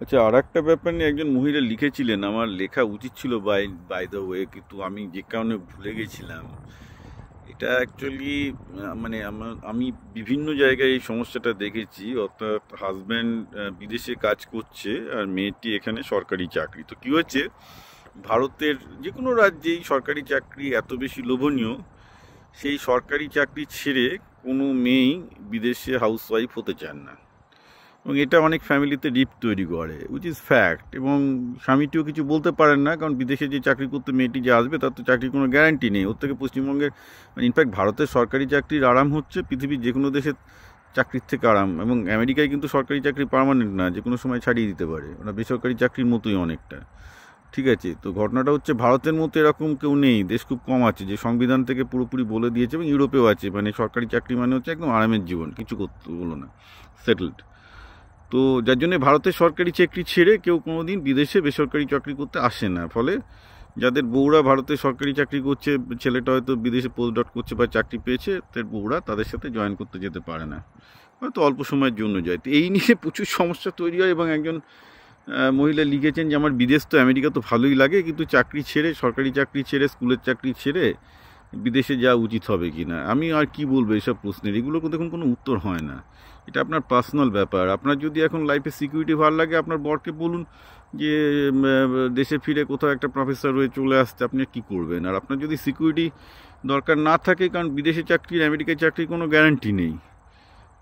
আচ্ছা, আর একটা ব্যাপার নিয়ে একজন মহিলা লিখেছিলেন, আমার লেখা উচিত ছিল বাই বাই দ্য ওয়ে, কিন্তু আমি যে কারণে ভুলে গেছিলাম। এটা অ্যাকচুয়ালি মানে আমি বিভিন্ন জায়গায় এই সমস্যাটা দেখেছি। অর্থাৎ হাজব্যান্ড বিদেশে কাজ করছে আর মেয়েটি এখানে সরকারি চাকরি। তো কী হচ্ছে, ভারতের যে কোনো রাজ্যেই সরকারি চাকরি এত বেশি লোভনীয়, সেই সরকারি চাকরি ছেড়ে কোনো মেয়েই বিদেশে হাউসওয়াইফ হতে চান না। এবং এটা অনেক ফ্যামিলিতে রিপ তৈরি করে, উইচ ইজ ফ্যাক্ট। এবং স্বামীটিও কিছু বলতে পারেন না, কারণ বিদেশে যে চাকরি করতে মেয়েটি যে আসবে তার তো চাকরির কোনো গ্যারান্টি নেই। ওর থেকে পশ্চিমবঙ্গের মানে ইনফ্যাক্ট ভারতের সরকারি চাকরির আরাম হচ্ছে পৃথিবীর যে কোনো দেশের চাকরির থেকে আরাম। এবং আমেরিকায় কিন্তু সরকারি চাকরি পার্মানেন্ট না, যে কোনো সময় ছাড়িয়ে দিতে পারে, ওরা বেসরকারি চাকরির মতোই অনেকটা। ঠিক আছে, তো ঘটনাটা হচ্ছে ভারতের মতো এরকম কেউ নেই, দেশ খুব কম আছে যে সংবিধান থেকে পুরোপুরি বলে দিয়েছে। এবং ইউরোপেও আছে, মানে সরকারি চাকরি মানে হচ্ছে একদম আরামের জীবন, কিছু করতে বলো না, সেটেলড। তো যার জন্য ভারতের সরকারি চাকরি ছেড়ে কেউ কোনোদিন বিদেশে বেসরকারি চাকরি করতে আসে না। ফলে যাদের বউরা ভারতে সরকারি চাকরি করছে, ছেলেটা হয়তো বিদেশে পোস্ট ডট করছে বা চাকরি পেয়েছে, তাদের বউরা তাদের সাথে জয়েন করতে যেতে পারে না, হয়তো অল্প সময়ের জন্য যায়। তো এই নিয়ে প্রচুর সমস্যা তৈরি হয়। এবং একজন মহিলা লিখেছেন যে আমার বিদেশ তো আমেরিকা তো ভালোই লাগে, কিন্তু চাকরি ছেড়ে, সরকারি চাকরি ছেড়ে, স্কুলের চাকরি ছেড়ে বিদেশে যাওয়া উচিত হবে কি না। আমি আর কি বলবো এসব প্রশ্নের, এগুলো দেখুন কোনো উত্তর হয় না। এটা আপনার পার্সোনাল ব্যাপার। আপনার যদি এখন লাইফে সিকিউরিটি ভালো লাগে, আপনার বরকে বলুন যে দেশে ফিরে কোথাও একটা প্রফেসর হয়ে চলে আসতে, আপনি কি করবেন। আর আপনার যদি সিকিউরিটি দরকার না থাকে, কারণ বিদেশে চাকরির, আমেরিকায় চাকরির কোনো গ্যারান্টি নেই।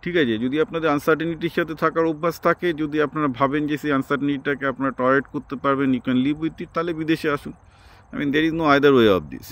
ঠিক আছে, যদি আপনাদের আনসার্টেনিটির সাথে থাকার অভ্যাস থাকে, যদি আপনারা ভাবেন যে সেই আনসার্টেনিটিটাকে আপনারা টলারেট করতে পারবেন, you can live with it, তাহলে বিদেশে আসুন। I mean there is no either way of this.